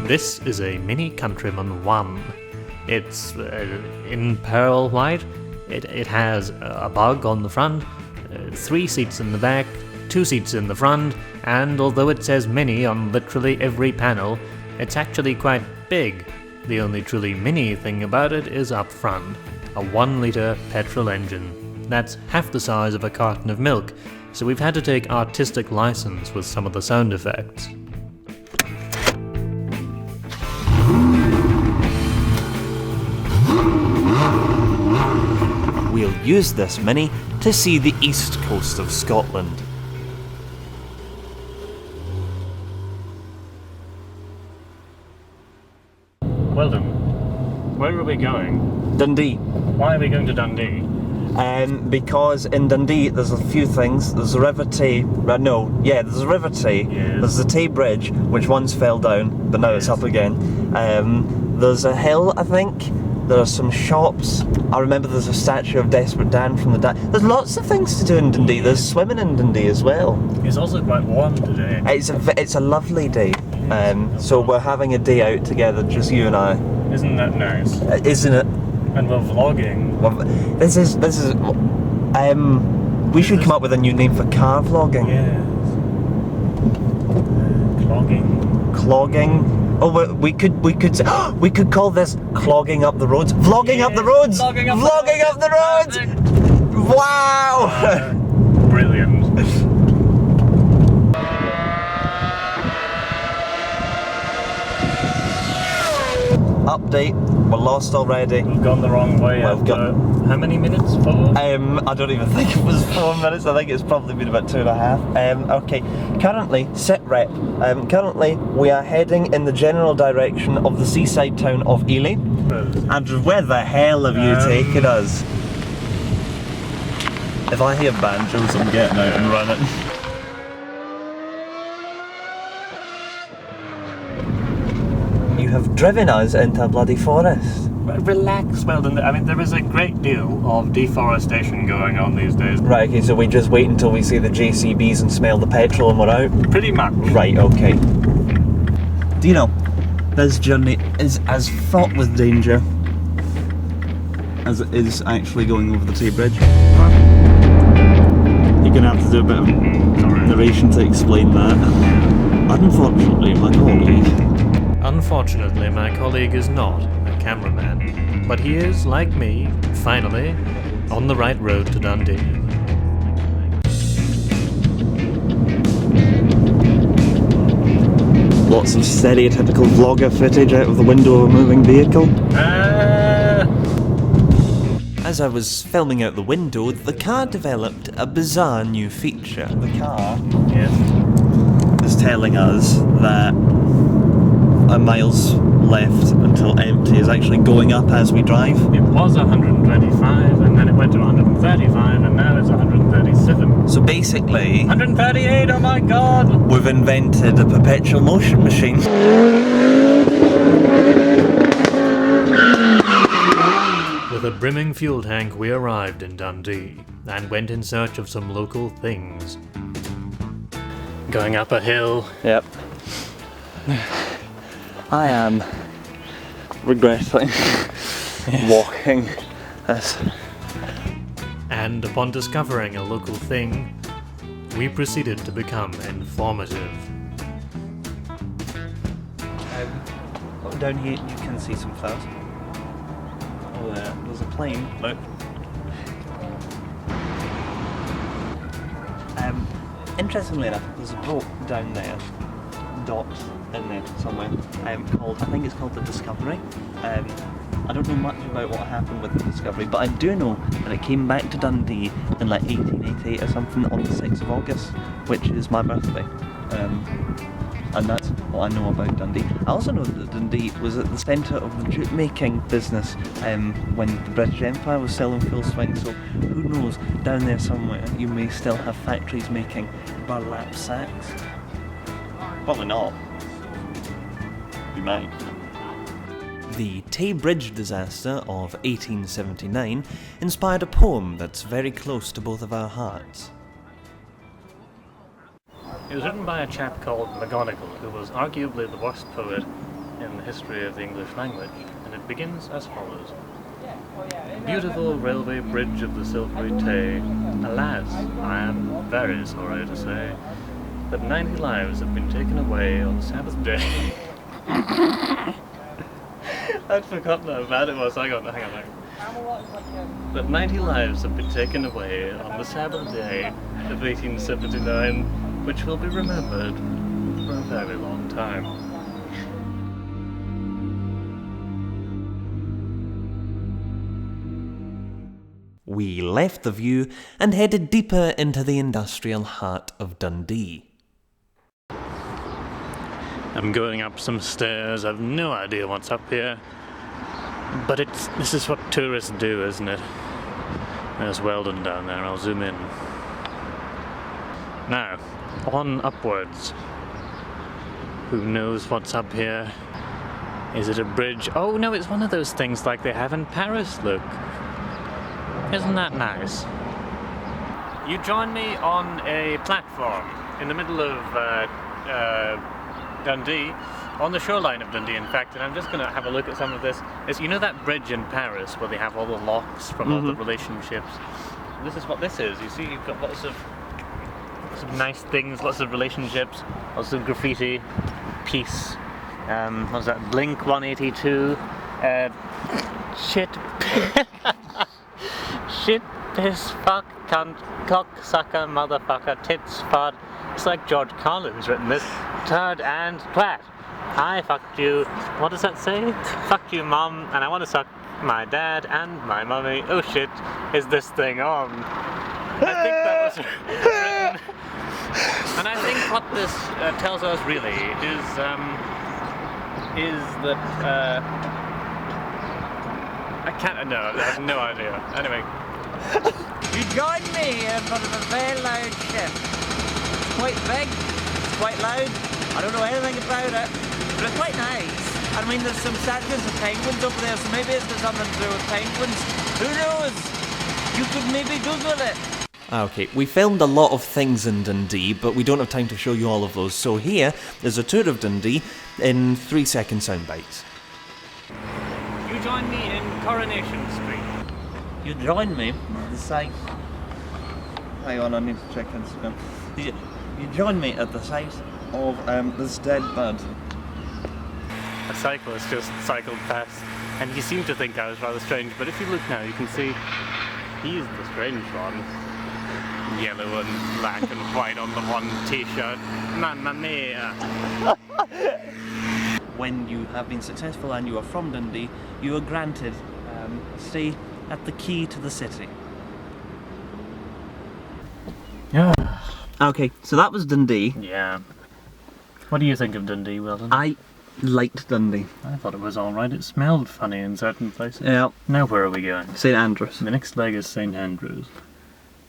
This is a Mini Countryman 1. It's in pearl white. It has a bug on the front, 3 seats in the back, 2 seats in the front, and although it says Mini on literally every panel, it's actually quite big. The only truly mini thing about it is up front, a 1-litre petrol engine. That's half the size of a carton of milk, so we've had to take artistic license with some of the sound effects. We'll use this Mini to see the east coast of Scotland. Well then, where are we going? Dundee. Why are we going to Dundee? Because in Dundee there's a few things. There's the River Tay. There's the River Tay. Yes. There's the Tay Bridge, which once fell down, but now it's up again. There's a hill, I think. There are some shops. I remember there's a statue of Desperate Dan from the There's lots of things to do in Dundee. There's swimming in Dundee as well. It's also quite warm today. It's a lovely day. So we're having a day out together, just you and I. Isn't that nice? Isn't it? And we're vlogging. Well, this is. We should come up with a new name for car vlogging. Yes. Clogging. Clogging. Oh, we could call this clogging up the roads. Vlogging up the roads. Vlogging up the roads. Wow. Brilliant. Update. We're lost already. We've gone the wrong way. Well, how many minutes? 4? I don't even think it was 4 minutes. I think it's probably been about 2.5. Okay. Currently, sit rep. Currently, we are heading in the general direction of the seaside town of Ely. And where the hell have you taken us? If I hear banjos, I'm getting out and running. You have driven us into a bloody forest. Relax, Weldon. I mean, there is a great deal of deforestation going on these days. Right, okay, so we just wait until we see the JCBs and smell the petrol and we're out? Pretty much. Right, okay. Do you know, this journey is as fraught with danger as it is actually going over the Tay Bridge. You're going to have to do a bit of narration to explain that. Unfortunately, my colleague is not a cameraman, but he is, like me, finally, on the right road to Dundee. Lots of stereotypical vlogger footage out of the window of a moving vehicle. As I was filming out the window, the car developed a bizarre new feature. The car is telling us that a miles left until empty is actually going up as we drive. It was 125 and then it went to 135 and now it's 137. So basically... 138, oh my god! We've invented a perpetual motion machine. With a brimming fuel tank, we arrived in Dundee and went in search of some local things. Going up a hill. Yep. I am regretting walking this. And upon discovering a local thing, we proceeded to become informative. Down here you can see some flowers. Oh, there's a plane. Look. Interestingly enough, there's a boat down there, docked in there somewhere, called, I think it's called the Discovery. I don't know much about what happened with the Discovery, but I do know that it came back to Dundee in like 1888 or something on the 6th of August, which is my birthday. And that's what I know about Dundee. I also know that Dundee was at the centre of the jute making business when the British Empire was still in full swing, so who knows, down there somewhere you may still have factories making burlap sacks. Probably not. You might. The Tay Bridge disaster of 1879 inspired a poem that's very close to both of our hearts. It was written by a chap called McGonagall, who was arguably the worst poet in the history of the English language, and it begins as follows. Beautiful railway bridge of the silvery Tay, alas, I am very sorry to say that 90 lives have been taken away on the Sabbath day. I'd forgotten how bad it was. Hang on. That 90 lives have been taken away on the Sabbath day of 1879, which will be remembered for a very long time. We left the view and headed deeper into the industrial heart of Dundee. I'm going up some stairs. I've no idea what's up here. But this is what tourists do, isn't it? There's Weldon down there. I'll zoom in. Now, on upwards. Who knows what's up here? Is it a bridge? Oh no, it's one of those things like they have in Paris, look. Isn't that nice? You join me on a platform in the middle of Dundee, on the shoreline of Dundee in fact, and I'm just going to have a look at some of this. You know that bridge in Paris where they have all the locks from all the relationships? This is what this is. You see, you've got lots of nice things, lots of relationships, lots of graffiti, peace, what's that, Blink 182, shit, shit, piss, fuck, cunt, cock, sucker, motherfucker, tits, fart. It's like George Carlin's written this. Turd and twat. I fucked you. What does that say? Fucked you, mum, and I want to suck my dad and my mummy. Oh shit, is this thing on? I think that was written. And I think what this tells us really is that I can't. No, I have no idea. Anyway. You join me in front of a very loud ship. It's quite big, it's quite loud. I don't know anything about it, but it's quite nice. I mean, there's some statues of penguins over there, so maybe it's got something to do with penguins. Who knows? You could maybe Google it. Okay, we filmed a lot of things in Dundee, but we don't have time to show you all of those. So here is a tour of Dundee in 3-second sound bites. You join me in Coronation Street. You join me at the site. Hang on, I need to check Instagram. You join me at the site of this dead bird. A cyclist just cycled past, and he seemed to think I was rather strange, but if you look now, you can see he's the strange one. Yellow and black and white on the one t-shirt. Mamma mia! When you have been successful and you are from Dundee, you are granted a stay at the key to the city. Yeah. Okay, so that was Dundee. Yeah. What do you think of Dundee, Weldon? I liked Dundee. I thought it was alright. It smelled funny in certain places. Yeah. Now where are we going? St Andrews. The next leg is St Andrews.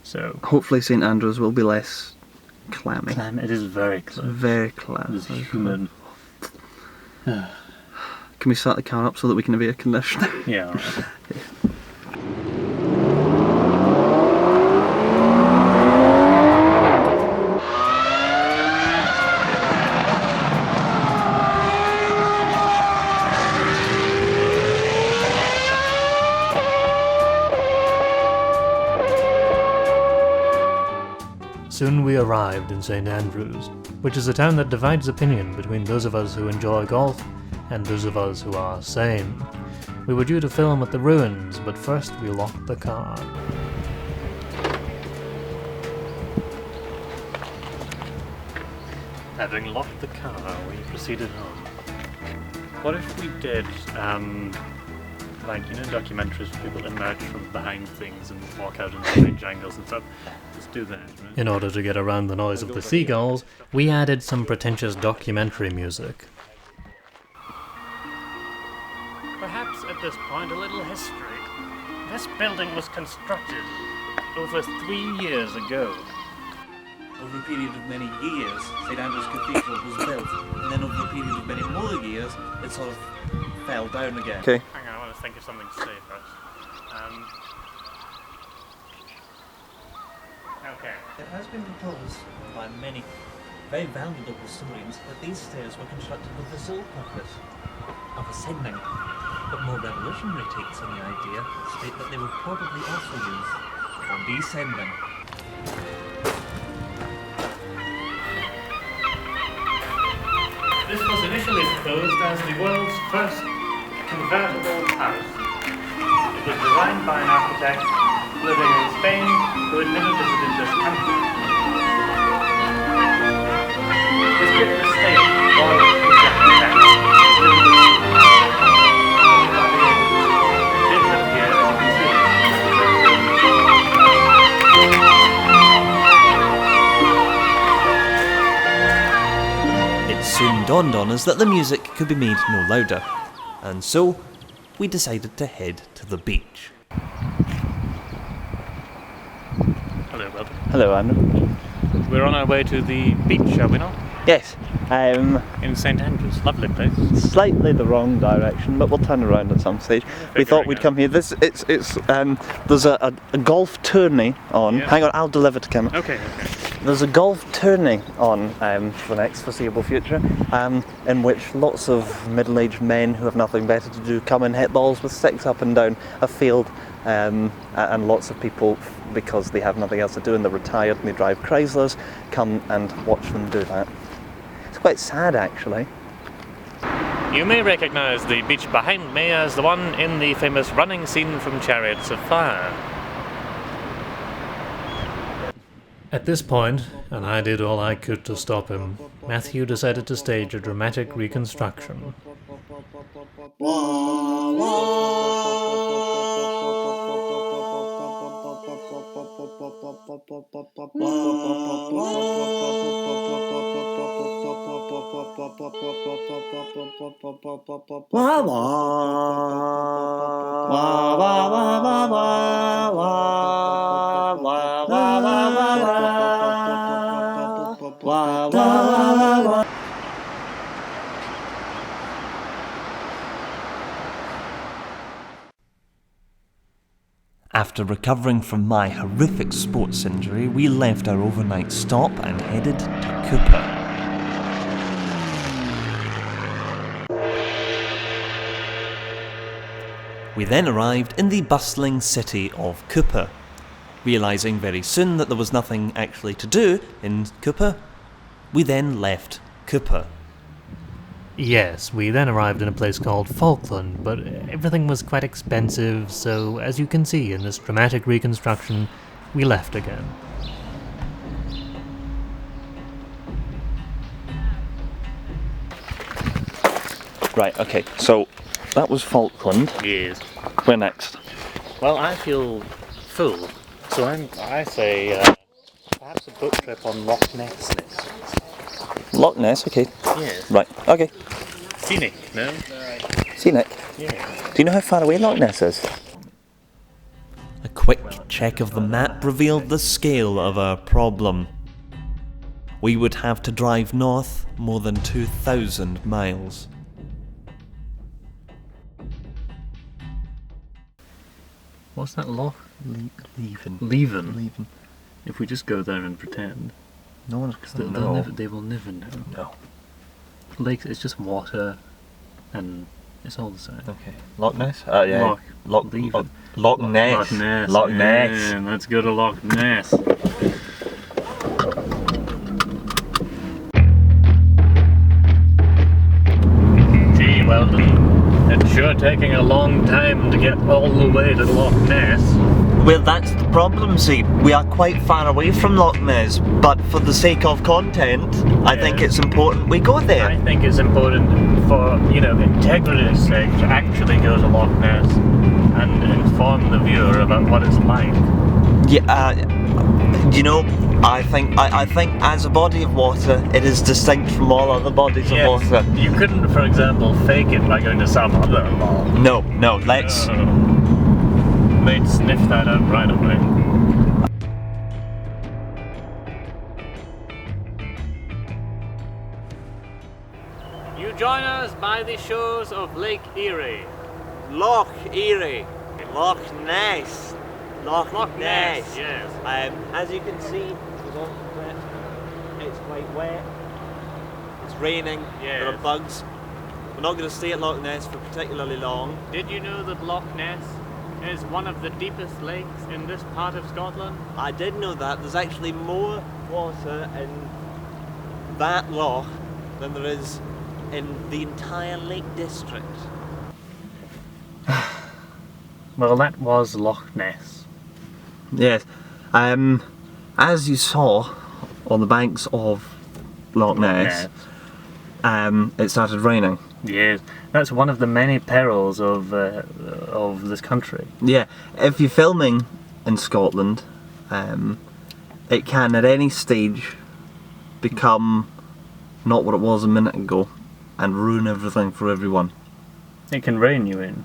So Hopefully St Andrews will be less clammy. it is very close. Very clammy. It's humid. Can we start the car up so that we can have air conditioning? Yeah, alright. Soon we arrived in St Andrews, which is a town that divides opinion between those of us who enjoy golf and those of us who are sane. We were due to film at the ruins, but first we locked the car. Having locked the car, we proceeded home. What if we did, like, you know, documentaries where people emerge from behind things and walk out in strange angles and stuff? Let's do that, right? In order to get around the noise of the seagulls, we added some pretentious documentary music. Perhaps at this point a little history. This building was constructed over 3 years ago. Over a period of many years, St Andrews Cathedral was built, and then over a period of many more years, it sort of fell down again. Okay. Hang on, I want to think of something to say first. Okay. It has been proposed by many very valuable historians that these stairs were constructed with the sole purpose of ascending. But more revolutionary takes on the idea state that they were probably also used for descending. This was initially proposed as the world's first convertible house. It was designed by an architect living in Spain who had never visited this country. This given estate was exactly that. It didn't appear, as you can see. It soon dawned on us that the music could be made no louder, and so we decided to head to the beach. Hello, Rob. Hello, Andrew. We're on our way to the beach, are we not? Yes. In St Andrews, lovely place. Slightly the wrong direction, but we'll turn around at some stage. We thought we'd come here. There's a golf tourney on. Yeah. Hang on, I'll deliver to Kim. Okay. There's a golf tourney on for the next foreseeable future, in which lots of middle-aged men who have nothing better to do come and hit balls with sticks up and down a field, and lots of people, because they have nothing else to do and they're retired and they drive Chryslers, come and watch them do that. It's quite sad, actually. You may recognise the beach behind me as the one in the famous running scene from Chariots of Fire. At this point, and I did all I could to stop him, Matthew decided to stage a dramatic reconstruction. After recovering from my horrific sports injury, we left our overnight stop and headed to Cooper. We then arrived in the bustling city of Cooper. Realising very soon that there was nothing actually to do in Cooper, we then left Cooper. Yes, we then arrived in a place called Falkland, but everything was quite expensive, so as you can see in this dramatic reconstruction, we left again. Right, okay, so that was Falkland. Yes. Where next? Well, I feel full, so I say perhaps a boat trip on Loch Ness next. Loch Ness, okay. Yes. Right, okay. Scenic, no? Scenic. Yeah. Do you know how far away Loch Ness is? A quick check of the map revealed the scale of our problem. We would have to drive north more than 2,000 miles. What's that loch? Leaving. Leven. If we just go there and pretend, No one's they will never know. No. Lakes, it's just water, and it's all the same. Okay. Loch Ness? Yeah. Loch Ness. Loch Ness. Loch Ness. Yeah, let's go to Loch Ness. Gee, Weldon, it's sure taking a long time to get all the way to Loch Ness. Well, that's the problem, see. We are quite far away from Loch Ness, but for the sake of content, I think it's important we go there. I think it's important for, integrity's sake to actually go to Loch Ness and inform the viewer about what it's like. Yeah, I think as a body of water, it is distinct from all other bodies of water. You couldn't, for example, fake it by going to some other law. No, let's... They'd sniff that out right away. You join us by the shores of Lake Erie. Loch Erie. Loch Ness. Loch Ness. Yes. As you can see, it's quite wet. raining, there Yes. are bugs. We're not going to stay at Loch Ness for particularly long. Did you know that Loch Ness is one of the deepest lakes in this part of Scotland? I did know that. There's actually more water in that loch than there is in the entire Lake District. Well, that was Loch Ness. Yes. As you saw on the banks of Loch Ness, it started raining. Yes, that's one of the many perils of this country. Yeah, if you're filming in Scotland, it can at any stage become not what it was a minute ago and ruin everything for everyone. It can rain you in.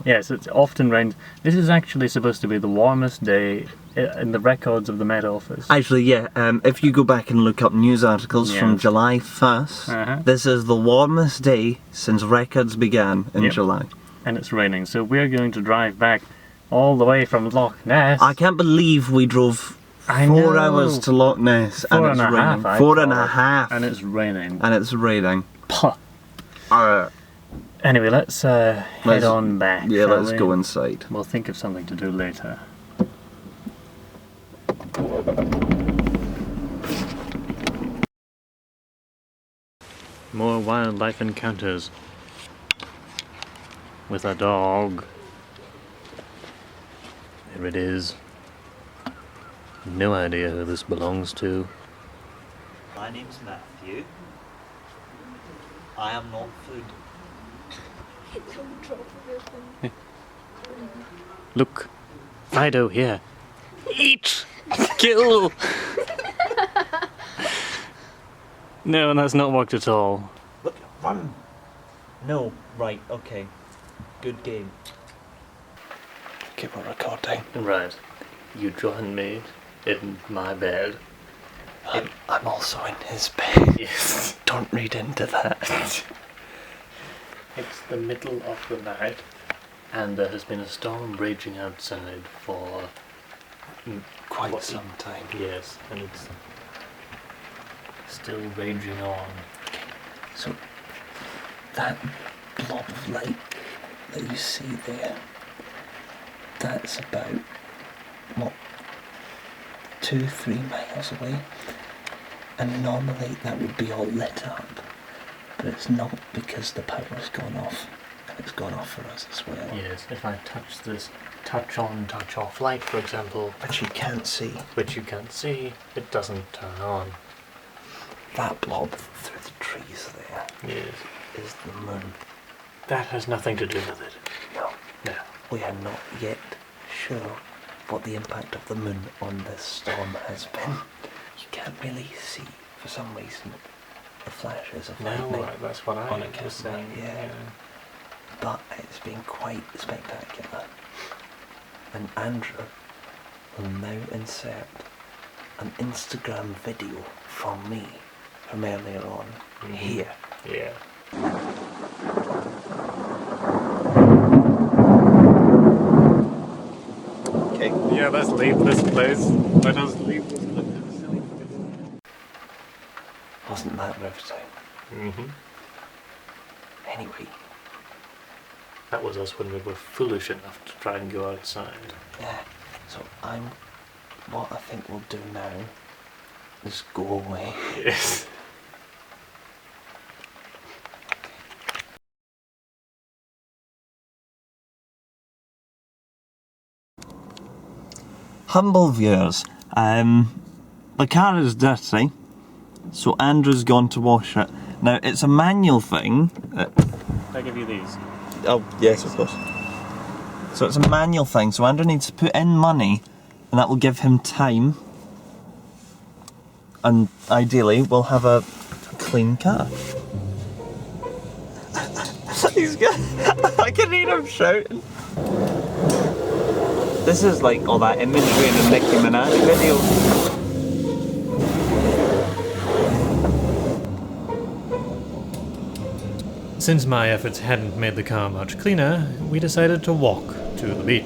Yes, it often rains. This is actually supposed to be the warmest day in the records of the Met Office. Actually, yeah, if you go back and look up news articles from Yes. July 1st, this is the warmest day since records began in Yep. July. And it's raining, so we're going to drive back all the way from Loch Ness. I can't believe we drove I 4 know. hours to Loch Ness and Four it's and a raining. half, I 4 call and a it. half. And it's raining. And it's raining. Puh. Anyway, let's head on back. Yeah, shall let's we? go inside. We'll think of something to do later. More wildlife encounters with a dog. There it is. No idea who this belongs to. My name's Matthew. I am not food. Look, Fido here. Eat! Kill! No, that's not worked at all. Look, run! No, right, okay. Good game. Okay, we're recording. Right. You join me in my bed. I'm also in his bed. Yes. Don't read into that. It's the middle of the night, and there has been a storm raging outside for Quite what- some time. Yes, and it's still raging on. So, that blob of light that you see there, that's about, what, 2-3 miles away? And normally that would be all lit up, but it's not because the power's gone off, and it's gone off for us as well. Yes, if I touch this touch on, touch off light, for example, Which you can't see. which you can't see, it doesn't turn on. That blob through the trees there Yes. is the moon. That has nothing to do with it. No, No. we are not yet sure what the impact of the moon on this storm has been. You can't really see, for some reason, the flashes of lightning. No, that's what I on a was camera, saying. yeah. But it's been quite spectacular. And Andrew will now insert an Instagram video from me from earlier on here. Yeah. Okay. Yeah, let's leave this place. Let us leave this place. Wasn't that riveting? Mm-hmm. Anyway, That was us when we were foolish enough to try and go outside. yeah. So what I think we'll do now is go away. Yes. Humble viewers, the car is dirty, so Andrew's gone to wash it. Now it's a manual thing. I give you these. Oh yes, of course. So it's a manual thing. So Andrew needs to put in money, and that will give him time. And ideally, we'll have a clean car. He's good. I can hear him shouting. This is like all that imagery in a Nicki Minaj video. Since my efforts hadn't made the car much cleaner, we decided to walk to the beach.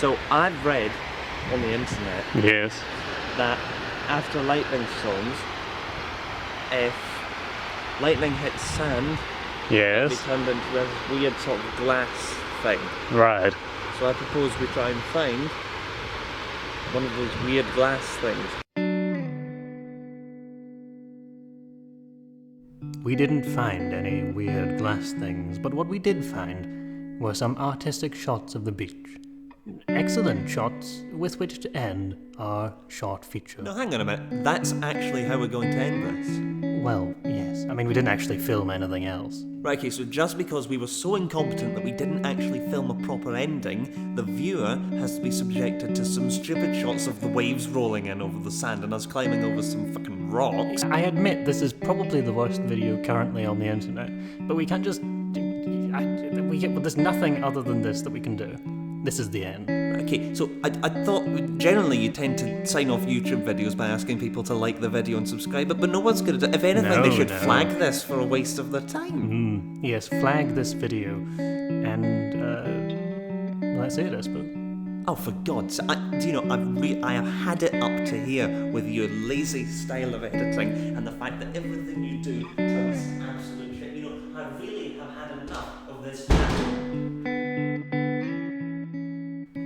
So I've read on the internet Yes. that after lightning storms, if lightning hits sand, it Yes. turned into this weird sort of glass thing. Right. So I propose we try and find one of those weird glass things. We didn't find any weird glass things, but what we did find were some artistic shots of the beach. Excellent shots with which to end our short feature. No, hang on a minute. That's actually how we're going to end this. Well, yes. I mean, we didn't actually film anything else. Right, okay, so just because we were so incompetent that we didn't actually film a proper ending, the viewer has to be subjected to some stupid shots of the waves rolling in over the sand and us climbing over some fucking rocks. I admit this is probably the worst video currently on the internet, but we can't just... there's nothing other than this that we can do. This is the end. Okay, so I thought generally you tend to sign off YouTube videos by asking people to like the video and subscribe, but no one's going to do. If anything, they should flag this for a waste of their time. Yes, flag this video, and that's it, I suppose. Oh, for God's sake! I have had it up to here with your lazy style of editing and the fact that everything you do turns absolute shit. I really have had enough of this channel.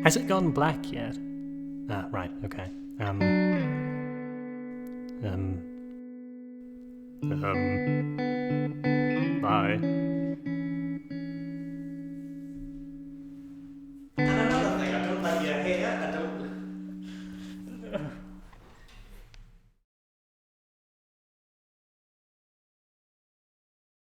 Has it gone black yet? Ah, right, okay. Bye. And another thing, I don't like your hair, I don't...